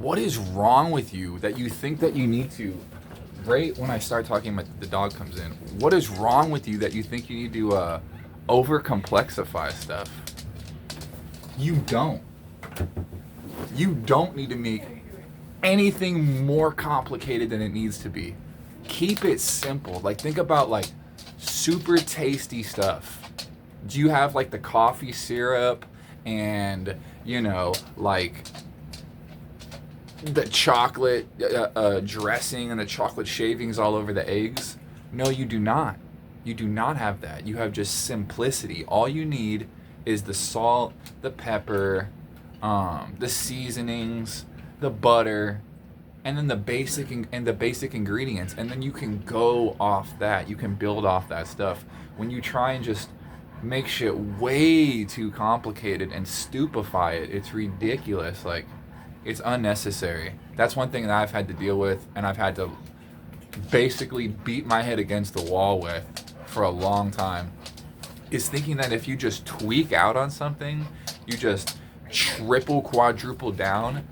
What is wrong with you that you think that you need to, right when I start talking about the dog comes in, what is wrong with you that you think you need to over complexify stuff? You don't. You don't need to make anything more complicated than it needs to be. Keep it simple. Like, think about like super tasty stuff. Do you have like the coffee syrup and, like the chocolate dressing and the chocolate shavings all over the eggs? No, you do not. You do not have that. You have just simplicity. All you need is the salt, the pepper, the seasonings, the butter, and then the basic ingredients, and then you can go off that. You can build off that stuff. When you try and just make shit way too complicated and stupefy it, it's ridiculous. Like, it's unnecessary. That's one thing that I've had to deal with, and I've had to basically beat my head against the wall with for a long time, is thinking that if you just tweak out on something, you just triple, quadruple down,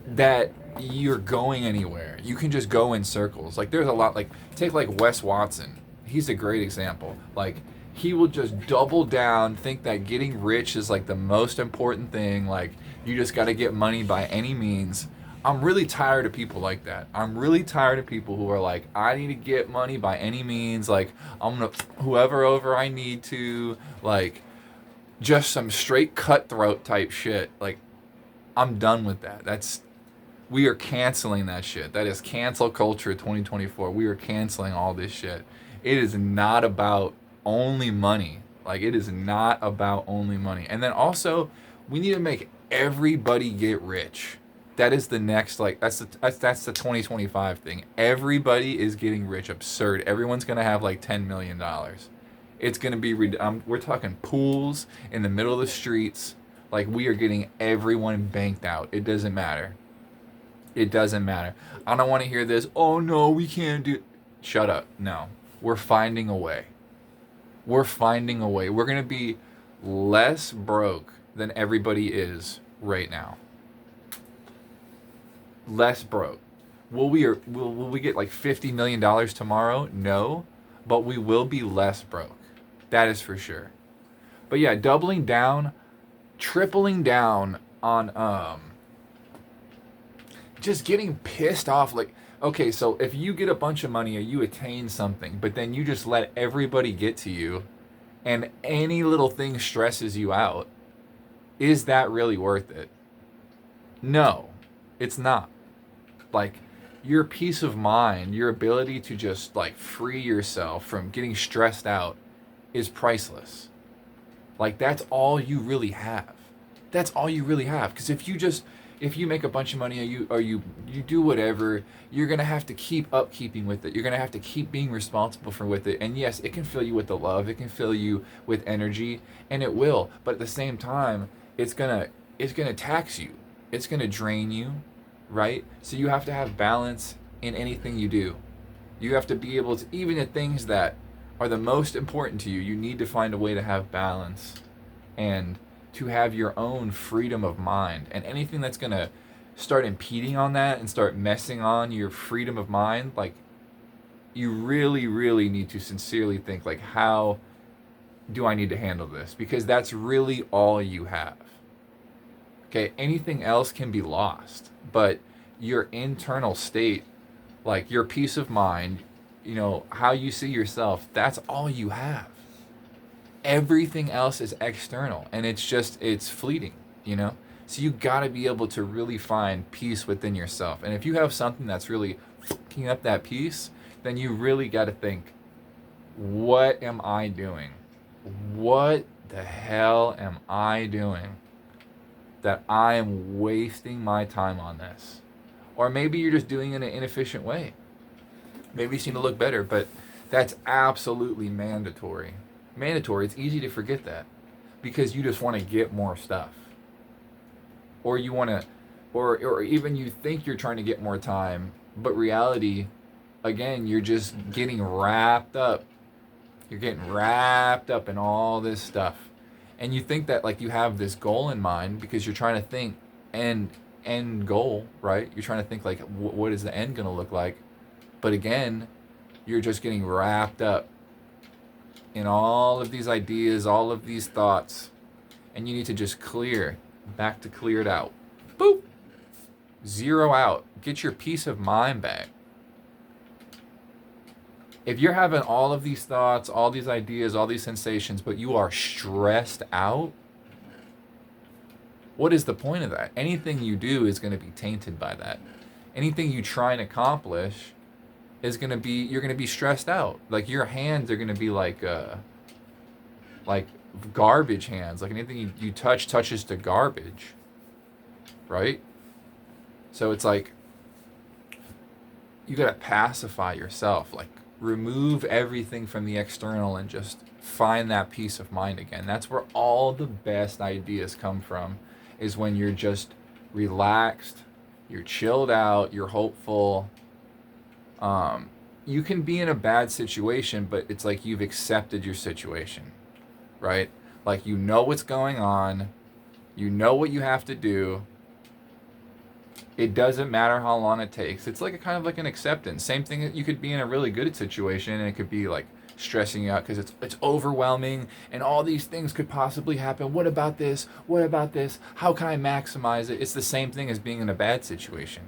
that you're going anywhere. You can just go in circles. Like, there's a lot, like, take like Wes Watson. He's a great example. Like, he will just double down, think that getting rich is like the most important thing. Like, you just got to get money by any means. I'm really tired of people like that. I'm really tired of people who are like, I need to get money by any means. Like, I'm going to, whoever over I need to, like, just some straight cutthroat type shit. Like, I'm done with that. We are canceling that shit. That is cancel culture 2024. We are canceling all this shit. It is not about only money. Like, it is not about only money. And then also, we need to make everybody get rich. That is the next, like, that's the 2025 thing. Everybody is getting rich. Absurd. Everyone's gonna have like $10 million. It's gonna be we're talking pools in the middle of the streets. Like, we are getting everyone banked out. It doesn't matter. It doesn't matter. I don't want to hear this. Oh no, we can't do. Shut up. No, we're finding a way. We're finding a way. We're gonna be less broke than everybody is right now. Less broke. Will we get like $50 million tomorrow? No, but we will be less broke. That is for sure. But yeah, doubling down, tripling down on just getting pissed off. Like, okay, so if you get a bunch of money or you attain something, but then you just let everybody get to you, and any little thing stresses you out, is that really worth it? No, it's not. Like, your peace of mind, your ability to just like free yourself from getting stressed out is priceless. Like, that's all you really have. That's all you really have. Because if you make a bunch of money or you do whatever, you're gonna have to keep upkeeping with it. You're gonna have to keep being responsible for with it. And yes, it can fill you with the love. It can fill you with energy, and it will. But at the same time, it's gonna tax you. It's gonna drain you, right? So you have to have balance in anything you do. You have to be able to, even the things that are the most important to you, you need to find a way to have balance and to have your own freedom of mind. And anything that's going to start impeding on that and start messing on your freedom of mind, like, you really, really need to sincerely think, like, how do I need to handle this? Because that's really all you have. Okay, anything else can be lost, but your internal state, like your peace of mind, how you see yourself, that's all you have. Everything else is external, and it's fleeting, So you gotta be able to really find peace within yourself. And if you have something that's really fucking up that peace, then you really gotta think, what am I doing? What the hell am I doing that I am wasting my time on this? Or maybe you're just doing it in an inefficient way. Maybe you seem to look better, but that's absolutely mandatory. Mandatory. It's easy to forget that because you just want to get more stuff, or you want to, or even you think you're trying to get more time, but reality, again, you're just getting wrapped up. You're getting wrapped up in all this stuff, and you think that like you have this goal in mind because you're trying to think, and end goal, right? You're trying to think like, what is the end going to look like? But again, you're just getting wrapped up in all of these ideas, all of these thoughts, and you need to just back to clear it out. Boop! Zero out. Get your peace of mind back. If you're having all of these thoughts, all these ideas, all these sensations, but you are stressed out, what is the point of that? Anything you do is going to be tainted by that. Anything you try and accomplish is going to be, you're going to be stressed out. Like your hands are going to be like garbage hands. Like anything you touch touches to garbage, right? So it's like you got to pacify yourself. Like remove everything from the external and just find that peace of mind again. That's where all the best ideas come from, is when you're just relaxed, you're chilled out, you're hopeful. You can be in a bad situation, but it's like you've accepted your situation, right? Like you know what's going on, you know what you have to do. It doesn't matter how long it takes. It's like a kind of like an acceptance. Same thing, you could be in a really good situation and it could be like stressing you out because it's overwhelming and all these things could possibly happen. What about this? What about this? How can I maximize it? It's the same thing as being in a bad situation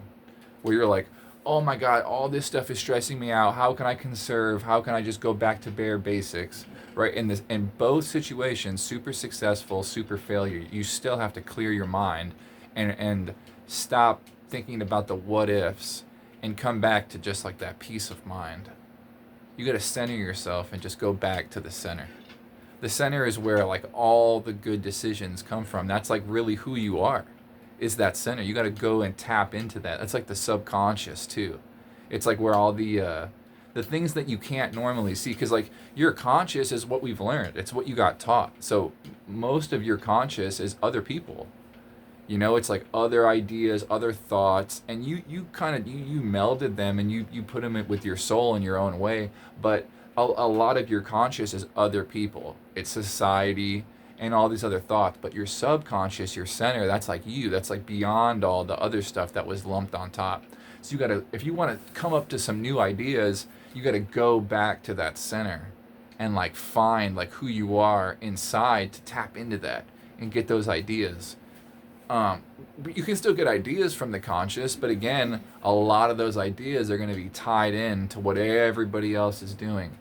where you're like, oh my God, all this stuff is stressing me out. How can I conserve? How can I just go back to bare basics? Right? In both situations, super successful, super failure, you still have to clear your mind and stop thinking about the what ifs and come back to just like that peace of mind. You got to center yourself and just go back to the center. The center is where like all the good decisions come from. That's like really who you are, is that center. You got to go and tap into that. That's like the subconscious too. It's like where all the things that you can't normally see, because like your conscious is what we've learned. It's what you got taught. So most of your conscious is other people. You know, it's like other ideas, other thoughts, and you kind of you melded them and you put them with your soul in your own way. But a lot of your conscious is other people. It's society and all these other thoughts. But your subconscious, your center, that's like you. That's like beyond all the other stuff that was lumped on top. So you gotta, if you want to come up to some new ideas, you gotta go back to that center and like find like who you are inside to tap into that and get those ideas. But you can still get ideas from the conscious, but again, a lot of those ideas are going to be tied in to what everybody else is doing.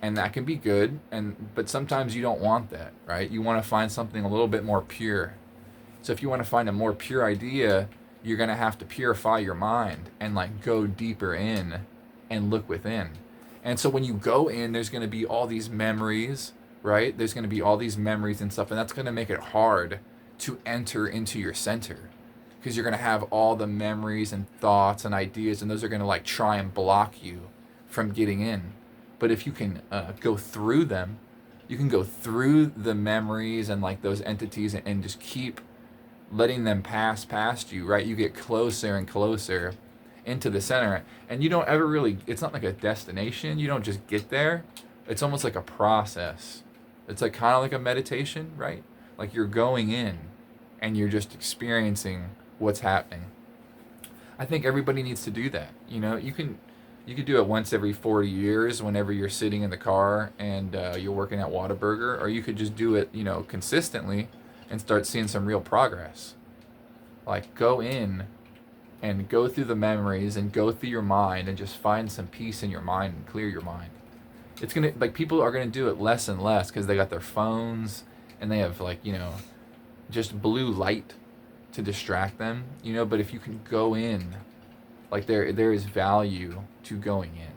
And that can be good, but sometimes you don't want that, right? You want to find something a little bit more pure. So if you want to find a more pure idea, you're going to have to purify your mind and like go deeper in and look within. And so when you go in, there's going to be all these memories, right? There's going to be all these memories and stuff, and that's going to make it hard to enter into your center, because you're going to have all the memories and thoughts and ideas, and those are going to like try and block you from getting in. But if you can go through them, you can go through the memories and like those entities and just keep letting them pass past you, right? You get closer and closer into the center, and you don't ever really, it's not like a destination. You don't just get there. It's almost like a process. It's like kind of like a meditation, right? Like you're going in and you're just experiencing what's happening. I think everybody needs to do that. You know, you can do it once every 40 years whenever you're sitting in the car and you're working at Whataburger, or you could just do it, you know, consistently and start seeing some real progress. Like go in and go through the memories and go through your mind and just find some peace in your mind and clear your mind. It's gonna, like, people are gonna do it less and less because they got their phones and they have like, you know, just blue light to distract them, you know. But if you can go in, like there is value to going in.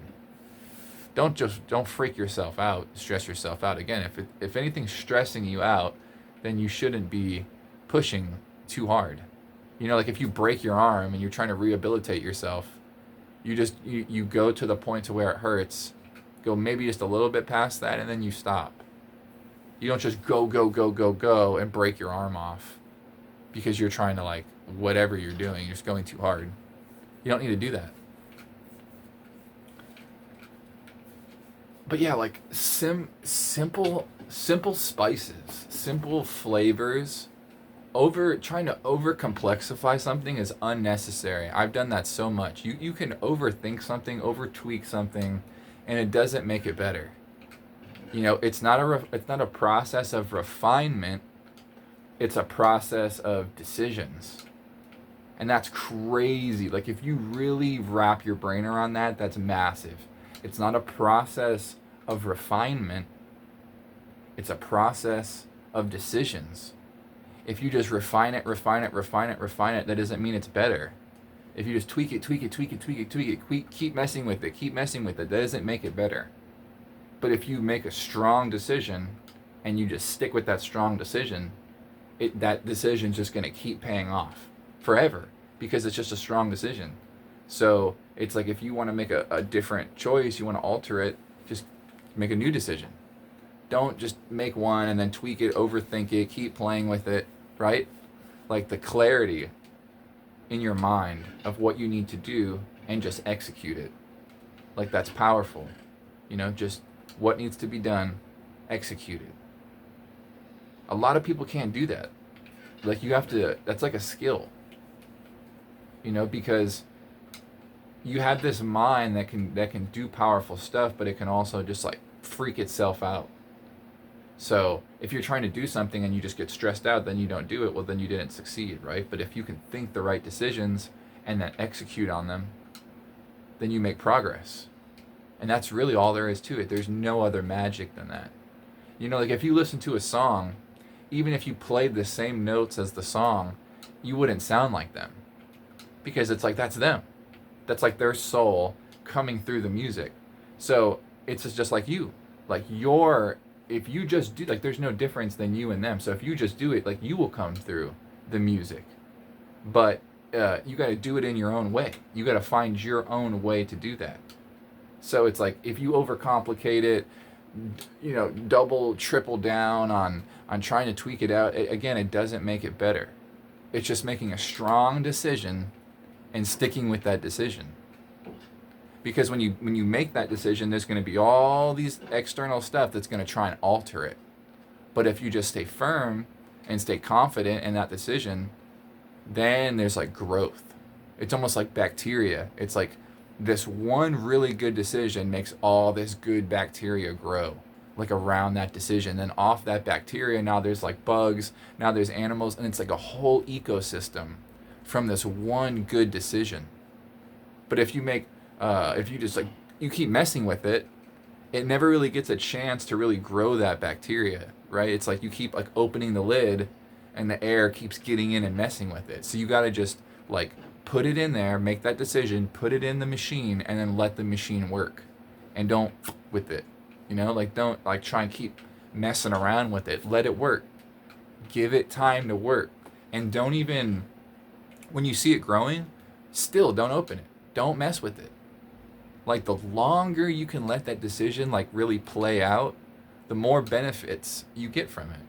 Don't freak yourself out, stress yourself out. Again, if anything's stressing you out, then you shouldn't be pushing too hard. You know, like if you break your arm and you're trying to rehabilitate yourself, you go to the point to where it hurts, go maybe just a little bit past that, and then you stop. You don't just go and break your arm off because you're trying to, like, whatever you're doing, you're just going too hard. You don't need to do that. But yeah, like simple spices, simple flavors Trying to over complexify something is unnecessary. I've done that so much. You can overthink something, over tweak something, and it doesn't make it better. It's not a process of refinement. It's a process of decisions. And that's crazy. Like, if you really wrap your brain around that, that's massive. It's not a process of refinement. It's a process of decisions. If you just refine it, that doesn't mean it's better. If you just tweak it, keep messing with it, that doesn't make it better. But if you make a strong decision and you just stick with that strong decision, that decision's just going to keep paying off forever because it's just a strong decision. So it's like, if you want to make a different choice, you want to alter it, just make a new decision. Don't just make one and then tweak it, overthink it, keep playing with it, right? Like, the clarity in your mind of what you need to do and just execute it. Like, that's powerful. Just what needs to be done, execute it. A lot of people can't do that. Like, that's like a skill. Because you have this mind that can do powerful stuff, but it can also just like freak itself out. So if you're trying to do something and you just get stressed out, then you don't do it, well, then you didn't succeed, right? But if you can think the right decisions and then execute on them, then you make progress. And that's really all there is to it. There's no other magic than that. Like, if you listen to a song, even if you played the same notes as the song, you wouldn't sound like them. Because it's like, that's them. That's like their soul coming through the music. So it's just like you. Like, if you just do, like, there's no difference than you and them. So if you just do it, like, you will come through the music. But you got to do it in your own way. You got to find your own way to do that. So it's like, if you overcomplicate it, double, triple down on trying to tweak it out, again, it doesn't make it better. It's just making a strong decision and sticking with that decision. Because when you make that decision, there's going to be all these external stuff that's going to try and alter it. But if you just stay firm and stay confident in that decision, then there's like growth. It's almost like bacteria. It's like this one really good decision makes all this good bacteria grow, like, around that decision. Then off that bacteria, now there's like bugs, now there's animals, and it's like a whole ecosystem from this one good decision. But if you keep messing with it, it never really gets a chance to really grow that bacteria, right? It's like you keep like opening the lid and the air keeps getting in and messing with it. So you got to just like put it in there, make that decision, put it in the machine, and then let the machine work. And don't with it. Don't like try and keep messing around with it. Let it work. Give it time to work. And don't even, when you see it growing, still don't open it. Don't mess with it. Like, the longer you can let that decision like really play out, the more benefits you get from it.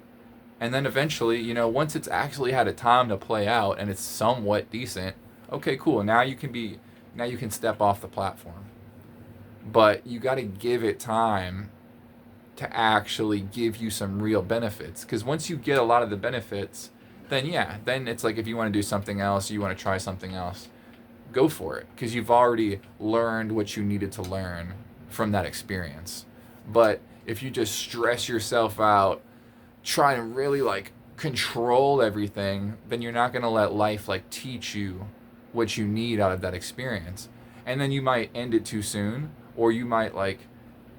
And then eventually, once it's actually had a time to play out and it's somewhat decent, okay, cool. Now you can step off the platform. But you got to give it time to actually give you some real benefits. Because once you get a lot of the benefits, then it's like, if you want to do something else, you want to try something else, go for it. Because you've already learned what you needed to learn from that experience. But if you just stress yourself out, try to really like control everything, then you're not going to let life like teach you what you need out of that experience. And then you might end it too soon, or you might like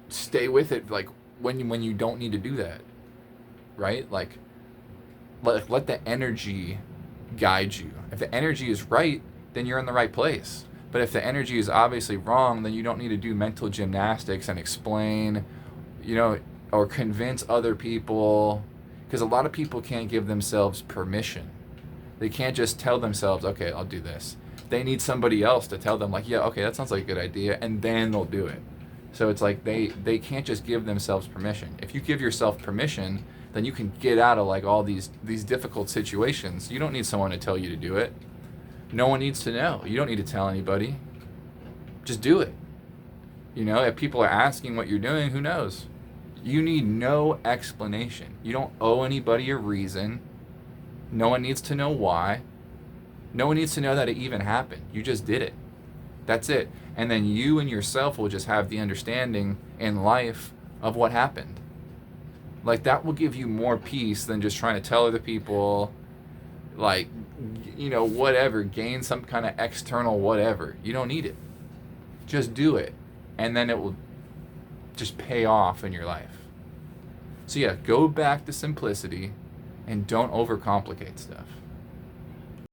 stay with it like when you don't need to do that, right? Like, let the energy guide you. If the energy is right, then you're in the right place. But if the energy is obviously wrong, then you don't need to do mental gymnastics and explain, or convince other people. Because a lot of people can't give themselves permission. They can't just tell themselves, okay, I'll do this. They need somebody else to tell them, like, yeah, okay, that sounds like a good idea, and then they'll do it. So it's like they can't just give themselves permission. If you give yourself permission, then you can get out of like all these difficult situations. You don't need someone to tell you to do it. No one needs to know. You don't need to tell anybody. Just do it. If people are asking what you're doing, who knows? You need no explanation. You don't owe anybody a reason. No one needs to know why. No one needs to know that it even happened. You just did it. That's it. And then you and yourself will just have the understanding in life of what happened. Like, that will give you more peace than just trying to tell other people, like, whatever, gain some kind of external whatever. You don't need it. Just do it. And then it will just pay off in your life. So yeah, go back to simplicity and don't overcomplicate stuff.